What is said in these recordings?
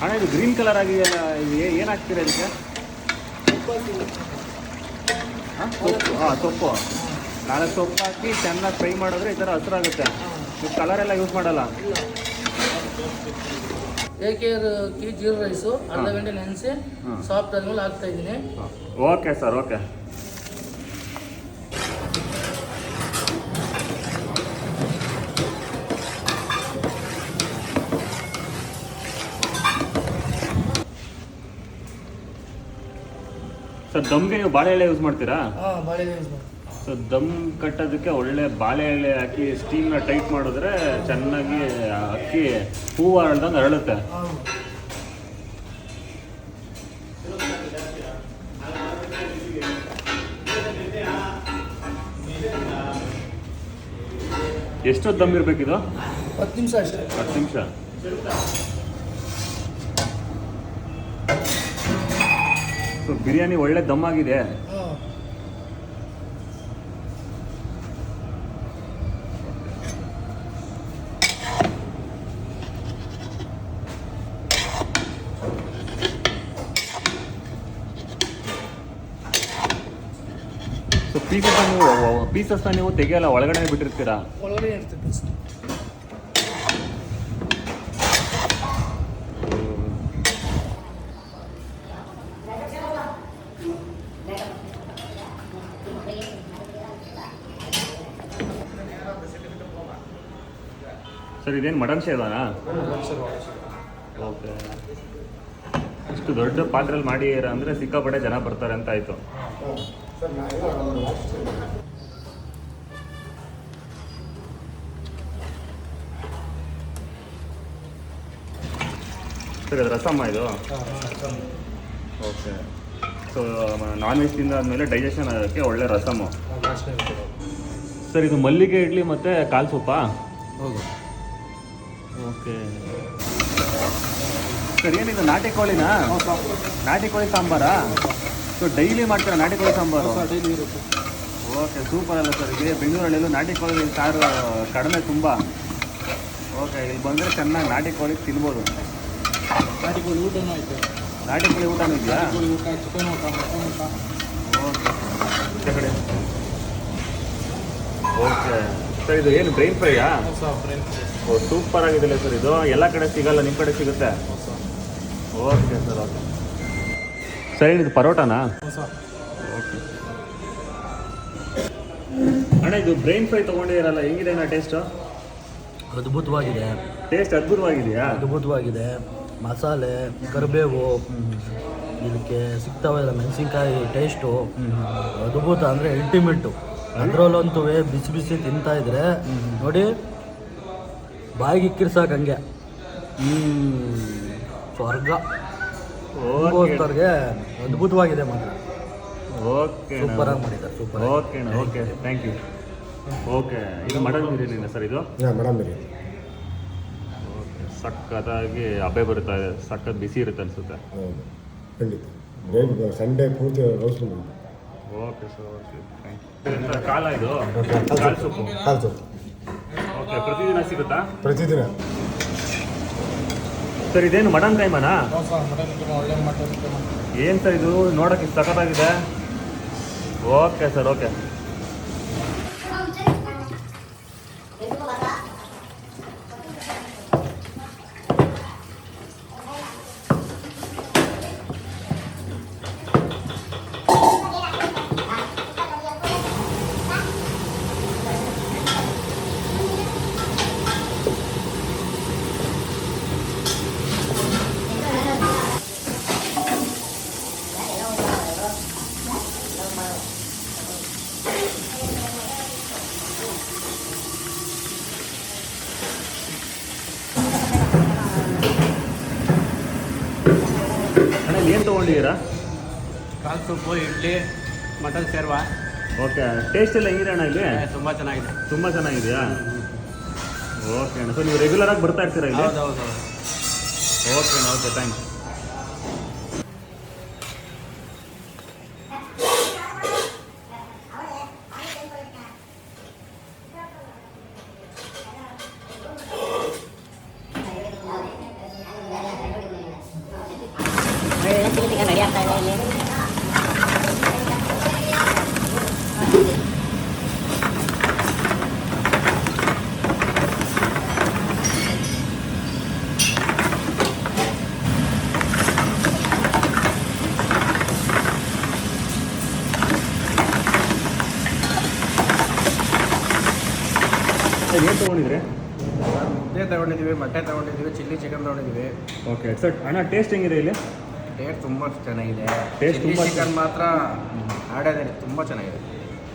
ಅಣ್ಣ ಇದು green colour ಆಗಿದೆಯಲ್ಲ, ಇದು ಏನು ಹಾಕ್ತೀರಾ ಇದಕ್ಕೆ? ಸೊಪ್ಪು. ಸೊಪ್ಪು 4 ಸೊಪ್ಪು ಹಾಕಿ ಚೆನ್ನಾಗಿ ಫ್ರೈ ಮಾಡಿದ್ರೆ ಈ ಥರ ಹಸಿರಾಗುತ್ತೆ. ನೀವು ಕಲರೆಲ್ಲ ಯೂಸ್ ಮಾಡಲ್ಲ? ಏಕೆಗೆ ಜೀರಾ ರೈಸು ಅರ್ಧ ಗಂಟೆ ನೆನೆಸಿ ಸಾಫ್ಟ್ ಆದ್ಮೇಲೆ ಹಾಕ್ತಾ ಇದ್ದೀನಿ. Okay sir, okay. ಸರ್ ದಮ್ಗೆ ನೀವು ಬಾಳೆ ಎಲೆ ಯೂಸ್ ಮಾಡ್ತೀರಾ? ಬಾಳೆ ಎಲೆ ಯೂಸ್ ಮಾಡ್ತೀನಿ. ಸೊ ದಮ್ ಕಟ್ಟೋದಕ್ಕೆ ಒಳ್ಳೆ ಬಾಳೆ ಎಲೆ ಹಾಕಿ ಸ್ಟೀಮ್ನ ಟೈಟ್ ಮಾಡಿದ್ರೆ ಚೆನ್ನಾಗಿ ಅಕ್ಕಿ ಹೂವು ಅರಳ್ದಂಗೆ ಅರಳುತ್ತೆ. ಎಷ್ಟೊತ್ತು ದಮ್ ಇರಬೇಕಿದು? 10 ನಿಮಿಷ ಅಷ್ಟೇ. 10 ನಿಮಿಷ. ಸೊ ಬಿರಿಯಾನಿ ಒಳ್ಳೆ ದಮ್ ಆಗಿದೆ. ಸೊ ಪೀಸಸ್ನ ನೀವು ತೆಗೆಯಲ್ಲ, ಒಳಗಡೆ ಬಿಟ್ಟಿರ್ತೀರಾ? ಒಳಗಡೆ ಇರ್ತದೆ. ಸರ್ ಇದೇನು ಮಟನ್ ಶೇರ್ವಾನಾ? ಓಕೆ. ಇಷ್ಟು ದೊಡ್ಡ ಪಾತ್ರೆಯಲ್ಲಿ ಮಾಡಿರ ಅಂದರೆ ಸಿಕ್ಕಾಪಟ್ಟೆ ಜನ ಬರ್ತಾರೆ ಅಂತ ಆಯಿತು. ಸರ್ ಅದು ರಸಮ್ಮ ಇದು? ಓಕೆ. ಸೊ ನಾನ್ ವೆಜ್ ತಿಂದಾದ್ಮೇಲೆ ಡೈಜೆಷನ್ ಆಗೋಕ್ಕೆ ಒಳ್ಳೆ ರಸಮ್ಮು. ಸರ್ ಇದು ಮಲ್ಲಿಗೆ ಇಡ್ಲಿ ಮತ್ತು ಕಾಲು ಸೂಪಾ? ಹೌದು. ಓಕೆ ಸರ್, ಏನಿದು ನಾಟಿ ಕೋಳಿನಾ? ನಾಟಿ ಕೋಳಿ ಸಾಂಬಾರಾ? ಸೊ ಡೈಲಿ ಮಾಡ್ತೀರಾ ನಾಟಿ ಕೋಳಿ ಸಾಂಬಾರು? ಡೈಲಿ ಇರುತ್ತೆ. ಓಕೆ, ಸೂಪರ್ ಅಲ್ಲ ಸರ್. ಇಲ್ಲಿ ಬೆಂಗಳೂರಲ್ಲೆಲ್ಲೂ ನಾಟಿ ಕೋಳಿ ಸಾರು ಕಡಿಮೆ ತುಂಬ. ಓಕೆ, ಇಲ್ಲಿ ಬಂದರೆ ಚೆನ್ನಾಗಿ ನಾಟಿ ಕೋಳಿ ತಿನ್ಬೋದು. ನಾಟಿ ಕೋಳಿ ಊಟನೂ ಐತೆ. ನಾಟಿ ಕೋಳಿ ಊಟನೂ ಇದೆಯಾ? ಊಟ, ಚಿಕನ್ ಊಟ, ಮಟನ್ ಊಟ. ಓಕೆ ಕಡೆ. ಓಕೆ ಸರ್, ಇದು ಏನು ಬ್ರೈನ್ ಫ್ರೈಯಾ? ಓ ಸೂಪರ್ ಆಗಿದೆಯಲ್ಲ ಸರ್. ಇದು ಎಲ್ಲ ಕಡೆ ಸಿಗಲ್ಲ, ನಿಮ್ಮ ಕಡೆ ಸಿಗುತ್ತೆ? Okay sir, okay. ಸರ್ ಇದು ಪರೋಟಾನಾ? ಓಕೆ ಅಣ್ಣ, ಇದು ಬ್ರೈನ್ ಫ್ರೈ ತೊಗೊಂಡಿರಲ್ಲ, ಹೆಂಗಿದೆ ಅಣ್ಣ ಟೇಸ್ಟು? ಅದ್ಭುತವಾಗಿದೆ. ಟೇಸ್ಟ್ ಅದ್ಭುತವಾಗಿದೆಯಾ? ಅದ್ಭುತವಾಗಿದೆ. ಮಸಾಲೆ, ಕರಿಬೇವು, ಇದಕ್ಕೆ ಸಿಗ್ತಾವಲ್ಲ ಮೆಣಸಿನ್ಕಾಯಿ ಟೇಸ್ಟು ಅದ್ಭುತ, ಅಂದರೆ ಅಲ್ಟಿಮೇಟು. ಅದರಲ್ಲಂತೂ ಬಿಸಿ ಬಿಸಿ ತಿಂತಾ ಇದ್ರೆ ನೋಡಿ ಬಾಯಿಗೆ ಇಕ್ಕಿರ್ಸಾಕ ಹಂಗೆ ಸ್ವರ್ಗ. ಹೋಗ್ತಾರ್ಗೆ ಅದ್ಭುತವಾಗಿದೆ ಮಾತ್ರ. ಓಕೆ, ಸೂಪರಾಗಿ ಮಾಡಿದ್ದಾರೆ. Super. Okay okay, thank you. Okay, ಇದು ಮಟನ್ ಬಿರಿಯಾನಿನ ಸರ್? ಇದು ಮಟನ್ ಬಿರಿಯಾನಿ. ಓಕೆ, ಸಕ್ಕತ್ತಾಗಿ ಹಬ್ಬೆ ಬರುತ್ತಾ ಇದೆ, ಸಕ್ಕತ್ ಬಿಸಿ ಇರುತ್ತೆ ಅನಿಸುತ್ತೆ. ಹೌದು, ಖಂಡಿತ. ಸಂಡೇ ಪೂರ್ತಿ ರೋಸ್ಟ್ ಮಾಡಿ. Okay sir, okay, thank you. Sir ಕಾಲ ಇದು ಕಾಲು ಸೊಪ್ಪು? ಕಾಲು ಸೊಪ್ಪು. ಓಕೆ, ಪ್ರತಿದಿನ ಸಿಗುತ್ತಾ? ಪ್ರತಿದಿನ. ಸರ್ ಇದೇನು ಮಟನ್ ಕೈಮಾನಾ? ಒಳ್ಳೆ ಮಟನ್. ಏನು ಸರ್ ಇದು ನೋಡೋಕ್ಕೆ ಸಖತ್ತಾಗಿದೆ. Okay sir, okay. ಏನು ತೊಗೊಂಡಿದ್ದೀರಾ? ಕಾಲು ಸೊಪ್ಪು, ಇಡ್ಲಿ, ಮಟನ್ ಶೇರ್ವಾ. ಓಕೆ, ಟೇಸ್ಟ್ ಎಲ್ಲ ಹೆಂಗಿದೆ ಅಣ್ಣ ಇಲ್ಲಿ? ತುಂಬ ಚೆನ್ನಾಗಿದೆ. ತುಂಬ ಚೆನ್ನಾಗಿದೆಯಾ? ಓಕೆ ಅಣ್ಣ. ಸೊ ನೀವು ರೆಗ್ಯುಲರಾಗಿ ಬರ್ತಾ ಇರ್ತೀರಾ ಇಲ್ಲಿ? ಹೌದು. ಓಕೆ ಅಣ್ಣ, ಓಕೆ, ಥ್ಯಾಂಕ್ಸ್. ತೊಗೊಂಡಿದ್ರಿ? ಮುದ್ದೆ ತಗೊಂಡಿದ್ದೀವಿ, ಮೊಟ್ಟೆ ತಗೊಂಡಿದ್ದೀವಿ, ಚಿಲ್ಲಿ ಚಿಕನ್ ತಗೊಂಡಿದ್ದೀವಿ. ಓಕೆ ಸರ್, ಅಣ್ಣ ಟೇಸ್ಟ್ ಹೆಂಗಿದೆ ಇಲ್ಲಿ? ಟೇಸ್ಟ್ ತುಂಬ ಚೆನ್ನಾಗಿದೆ. Taste ಚಿಲ್ಲಿ ತುಂಬಾ ಚಿಕನ್ ಮಾತ್ರ ಆಡೋದೇ ತುಂಬ ಚೆನ್ನಾಗಿದೆ.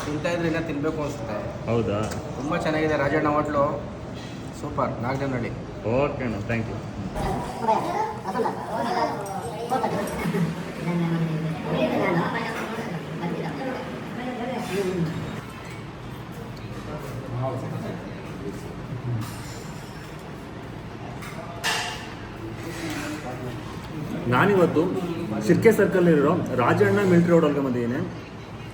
ತಿಂತಾ ಇದ್ರೆ ಇನ್ನೂ ತಿನ್ನಬೇಕು ಅನಿಸುತ್ತೆ. ಹೌದಾ? ತುಂಬ ಚೆನ್ನಾಗಿದೆ. Rajanna hotel super, Naganahalli. Okay ಅಣ್ಣ, ಥ್ಯಾಂಕ್ ಯು. ನಾನಿವತ್ತು ಶಿರ್ಕೆ ಸರ್ಕಲ್ಲಿರೋ ರಾಜಣ್ಣ ಮಿಲ್ಟ್ರಿ ರೋಡಲ್ಲಿ ಬಂದಿದ್ದೀನಿ.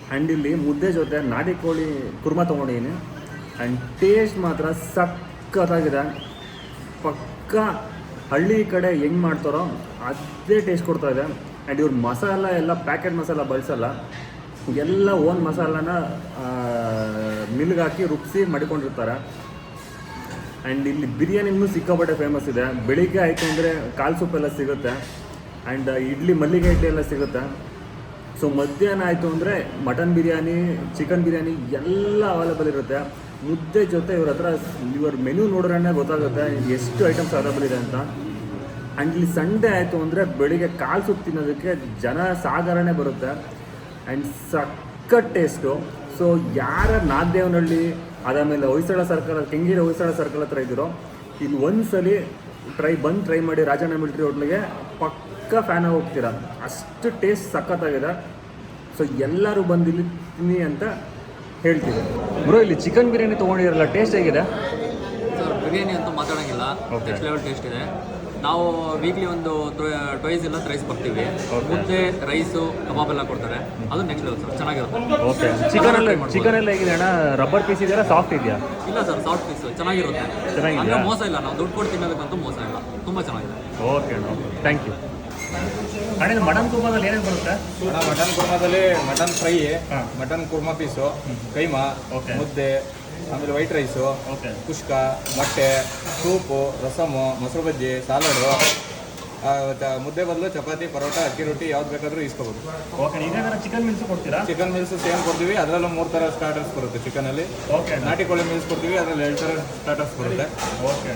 ಆ್ಯಂಡ್ ಇಲ್ಲಿ ಮುದ್ದೆ ಜೊತೆ ನಾಟಿ ಕೋಳಿ ಕುರ್ಮಾ ತೊಗೊಂಡಿದ್ದೀನಿ. ಆ್ಯಂಡ್ ಟೇಸ್ಟ್ ಮಾತ್ರ ಸಖತ್ತಾಗಿದೆ. ಪಕ್ಕ ಹಳ್ಳಿ ಕಡೆ ಹೆಂಗೆ ಮಾಡ್ತಾರೋ ಅದೇ ಟೇಸ್ಟ್ ಕೊಡ್ತಾ ಇದೆ. ಆ್ಯಂಡ್ ಇವ್ರ ಮಸಾಲ ಎಲ್ಲ ಪ್ಯಾಕೆಟ್ ಮಸಾಲ ಬಳಸಲ್ಲ, ಎಲ್ಲ ಓನ್ ಮಸಾಲಾನ ಮಿಲ್ಗೆ ಹಾಕಿ ರುಬ್ಬಿಸಿ ಮಾಡಿಕೊಂಡಿರ್ತಾರೆ. ಆ್ಯಂಡ್ ಇಲ್ಲಿ ಬಿರಿಯಾನಿನೂ ಸಿಕ್ಕಾಪಟ್ಟೆ ಫೇಮಸ್ ಇದೆ. ಬೆಳಿಗ್ಗೆ ಆಯಿತು ಅಂದರೆ ಕಾಲು ಸೂಪೆಲ್ಲ ಸಿಗುತ್ತೆ. ಆ್ಯಂಡ್ ಇಡ್ಲಿ, ಮಲ್ಲಿಗೆ ಇಡ್ಲಿ ಎಲ್ಲ ಸಿಗುತ್ತೆ. ಸೊ ಮಧ್ಯಾಹ್ನ ಆಯಿತು ಅಂದರೆ ಮಟನ್ ಬಿರಿಯಾನಿ, ಚಿಕನ್ ಬಿರಿಯಾನಿ ಎಲ್ಲ ಅವೈಲೇಬಲ್ ಇರುತ್ತೆ. ಮುದ್ದೆ ಜೊತೆ ಇವ್ರ ಹತ್ರ ಇವ್ರ ಮೆನ್ಯೂ ನೋಡ್ರೇ ಗೊತ್ತಾಗುತ್ತೆ ಎಷ್ಟು ಐಟಮ್ಸ್ ಅವೈಲೇಬಲ್ ಇದೆ ಅಂತ. ಆ್ಯಂಡ್ ಇಲ್ಲಿ ಸಂಡೇ ಆಯಿತು ಅಂದರೆ ಬೆಳಿಗ್ಗೆ ಕಾಲು ಸೂಪ್ ತಿನ್ನೋದಕ್ಕೆ ಜನ ಸಾಗರಣೆ ಬರುತ್ತೆ. ಆ್ಯಂಡ್ ಸಖತ್ ಟೇಸ್ಟು. ಸೊ ಯಾರ ನಾಗದೇವನಹಳ್ಳಿ, ಅದಾದಮೇಲೆ ಹೊಯ್ಸಳ ಸರ್ಕಲ್, ಕೆಂಗೇರಿ ಹೊಯ್ಸಳ ಸರ್ಕಲ್ ಹತ್ರ ಇದ್ದೀರೋ, ಇಲ್ಲಿ ಒಂದ್ಸಲಿ ಟ್ರೈ ಮಾಡಿ ರಾಜಣ್ಣ ಮಿಲ್ಟ್ರಿ ಹೋಟ್ಲಿಗೆ. ಪಕ್ಕ ಫ್ಯಾನ್ ಆಗಿ ಹೋಗ್ತೀರಾ, ಅಷ್ಟು ಟೇಸ್ಟ್ ಸಖತ್ತಾಗಿದೆ. ಸೊ ಎಲ್ಲರೂ ಬಂದು ಇಲ್ಲಿ ತಿನ್ನಿ ಅಂತ ಹೇಳ್ತೀವಿ. ಬ್ರೋ, ಇಲ್ಲಿ ಚಿಕನ್ ಬಿರಿಯಾನಿ ತೊಗೊಂಡಿರಲ್ಲ, ಟೇಸ್ಟ್ ಹೇಗಿದೆ? ಸರ್ ಬಿರಿಯಾನಿ ಅಂತೂ ಮಾತಾಡೋಂಗಿಲ್ಲ, ನೆಕ್ಸ್ಟ್ ಲೆವೆಲ್ ಟೇಸ್ಟ್ ಇದೆ. ನಾವು ವೀಕ್ಲಿ ಒಂದು ಟ್ವೈಸ್ ಇಲ್ಲ ರೈಸ್ ಬರ್ತೀವಿ. ಮುದ್ದೆ, ರೈಸು, ಕಬಾಬ್ ಎಲ್ಲ ಕೊಡ್ತಾರೆ. ಅದು ನೆಕ್ಸ್ಟ್ ಲೆವೆಲ್ ಸರ್, ಚೆನ್ನಾಗಿರುತ್ತೆ. ಓಕೆ. ಚಿಕನ್ ಎಲ್ಲ ಹೇಗಿದೆ ಅಣ್ಣ? ರಬ್ಬರ್ ಪೀಸ್ ಇದೆಯಲ್ಲ, ಸಾಫ್ಟ್ ಇದೆಯಾ? ಇಲ್ಲ ಸರ್, ಸಾಫ್ಟ್ ಪೀಸ್ ಚೆನ್ನಾಗಿರುತ್ತೆ. ಚೆನ್ನಾಗಿದೆ, ಮೋಸ ಇಲ್ಲ. ನಾವು ದುಡ್ಡು ಕೊಟ್ಟು ತಿನ್ನೋದಕ್ಕಂತೂ ಮೋಸ ಇಲ್ಲ, ತುಂಬ ಚೆನ್ನಾಗಿದೆ. ಓಕೆ ಅಣ್ಣ, ಥ್ಯಾಂಕ್ ಯು. ಅಣ್ಣ, ಮಟನ್ ಕುರ್ಮಾದಲ್ಲಿ ಏನೇನು ಬರುತ್ತೆ? ಮಟನ್ ಕುರ್ಮಾದಲ್ಲಿ mutton fry, mutton korma piece, keema, ಮುದ್ದೆ, ಆಮೇಲೆ ವೈಟ್ ರೈಸು, ಕುಷ್ಕ, ಮೊಟ್ಟೆ, ಸೂಪು, ರಸಮು, ಮೊಸರು ಬಜ್ಜಿ, ಸಾಲಡು, ಮುದ್ದೆ ಬದಲು ಚಪಾತಿ, ಪರೋಟ, ಅಕ್ಕಿ ರೊಟ್ಟಿ ಯಾವ್ದು ಬೇಕಾದರೂ ಇಸ್ಕೋಬೋದು. ಓಕೆ. ಈಗ ಚಿಕನ್ ಮಿಲ್ಸ್ ಕೊಡ್ತೀರಾ? ಚಿಕನ್ ಮಿಲ್ಸ್ ಸೇಮ್ ಕೊಡ್ತೀವಿ. ಅದರಲ್ಲೂ 3 ಥರ ಸ್ಟಾರ್ಟರ್ಸ್ ಬರುತ್ತೆ ಚಿಕನಲ್ಲಿ. ಓಕೆ. ನಾಟಿ ಕೋಳಿ ಮಿಲ್ಸ್ ಕೊಡ್ತೀವಿ, ಅದರಲ್ಲಿ 2 ಥರ ಸ್ಟಾರ್ಟರ್ಸ್ ಬರುತ್ತೆ. ಓಕೆ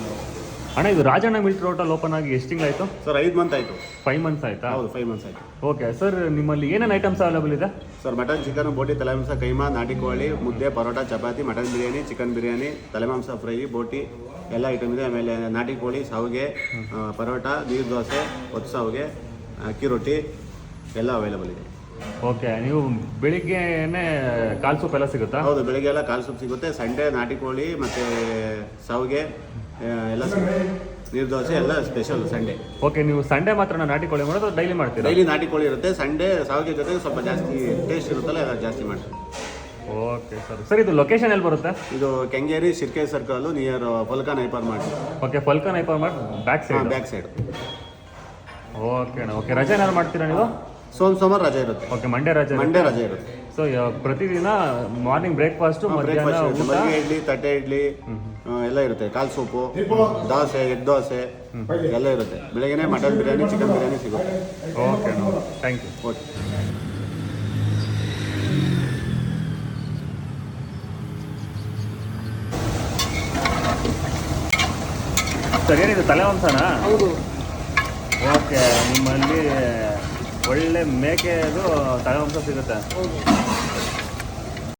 ಅಣ್ಣ, ಇದು ರಾಜಣ್ಣ ಮಿಲ್ಟ್ರಿ ಹೋಟೆಲ್ ಓಪನ್ ಆಗಿ ಎಷ್ಟು ತಿಂಗಳಾಯಿತು? ಸರ್ 5 ಮಂತ್ ಆಯಿತು. 5 ಮಂತ್ಸ್ ಆಯಿತಾ? ಹೌದು, 5 ಮಂತ್ಸ್ ಆಯಿತು. ಓಕೆ ಸರ್, ನಿಮ್ಮಲ್ಲಿ ಏನೇನು ಐಟಮ್ಸ್ ಅವೈಲೇಬಲ್ ಇದೆ? ಸರ್ ಮಟನ್, ಚಿಕನ್, ಬೋಟಿ, ತಲೆಮಾಂಸ, ಕೈಮಾ, ನಾಟಿ ಕೋಳಿ, ಮುದ್ದೆ, ಪರೋಟ, ಚಪಾತಿ, ಮಟನ್ ಬಿರಿಯಾನಿ, ಚಿಕನ್ ಬಿರಿಯಾನಿ, ತಲೆಮಾಂಸ ಫ್ರೈ, ಬೋಟಿ ಎಲ್ಲ ಐಟಮ್ ಇದೆ. ಆಮೇಲೆ ನಾಟಿ ಕೋಳಿ, ಸಾವಿಗೆ, ಪರೋಟ, ನೀರು ದೋಸೆ, ಒತ್ತು ಸಾವಿಗೆ, ಅಕ್ಕಿ ರೊಟ್ಟಿ ಎಲ್ಲ ಅವೈಲೇಬಲ್ ಇದೆ. ಓಕೆ. ನೀವು ಬೆಳಿಗ್ಗೆನೇ ಕಾಲು ಸೂಪ್ ಎಲ್ಲ ಸಿಗುತ್ತಾ? ಹೌದು, ಬೆಳಿಗ್ಗೆ ಎಲ್ಲ ಕಾಲು ಸೂಪ್ ಸಿಗುತ್ತೆ. ಸಂಡೇ ನಾಟಿ ಕೋಳಿ ಮತ್ತು ಸಾವಿಗೆ ಎಲ್ಲ ಸಿಗುತ್ತೆ. ನೀರು ದೋಸೆ ಎಲ್ಲ ಸ್ಪೆಷಲ್ ಸಂಡೇ. ಓಕೆ. ನೀವು ಸಂಡೇ ಮಾತ್ರ ನಾಟಿ ಕೋಳಿ ಮಾಡೋದು, ಡೈಲಿ ಮಾಡ್ತೀರಾ? ಡೈಲಿ ನಾಟಿ ಕೋಳಿ ಇರುತ್ತೆ. ಸಂಡೇ ಸಾವಿಗೆ ಜೊತೆಗೆ ಸ್ವಲ್ಪ ಜಾಸ್ತಿ ಟೇಸ್ಟ್ ಇರುತ್ತಲ್ಲ, ಎಲ್ಲ ಜಾಸ್ತಿ ಮಾಡ್ತೀವಿ. Okay sir. ಸರ್, ಇದು ಲೊಕೇಶನ್ ಎಲ್ಲಿ ಬರುತ್ತೆ? ಇದು Kengeri Shirke circle near Falcon hyper mart. Okay, Falcon hyper mart back side. Back side. Okay ಅಣ್ಣ. ಓಕೆ. ರಜೆ ಏನಾದ್ರು ಮಾಡ್ತೀರಾ ನೀವು? ಸೋಮವಾರ ರಜೆ ಇರುತ್ತೆ. ಓಕೆ. ಮಂಡೇ ರಜೆ ಇರುತ್ತೆ. ಸೊ ಪ್ರತಿದಿನ ಮಾರ್ನಿಂಗ್ ಬ್ರೇಕ್ಫಾಸ್ಟು, ಮಧ್ಯಾಹ್ನ ಊಟ, ಮಲ್ಲಿಗೆ ಇಡ್ಲಿ, ತಟ್ಟೆ ಇಡ್ಲಿ ಎಲ್ಲ ಇರುತ್ತೆ. ಕಾಲ್ ಸೂಪು, ದೋಸೆ, ಎಗ್ ದೋಸೆ ಎಲ್ಲ ಇರುತ್ತೆ. ಬೆಳಗ್ಗೆನೆ ಮಟನ್ ಬಿರಿಯಾನಿ, ಚಿಕನ್ ಬಿರಿಯಾನಿ ಸಿಗುತ್ತೆ. ಓಕೆ ಅಣ್ಣ, ಥ್ಯಾಂಕ್ ಯು. ಓಕೆ. ಸರ್, ಏನಿದೆ ತಲೆಮಾಂಸನಾ? ಹೌದು. ಓಕೆ. ನಿಮ್ಮಲ್ಲಿ ಒಳ್ಳೆ ಮೇಕೆದು ತಲೆಮಾಂಸ ಸಿಗುತ್ತೆ. ಹೌದು.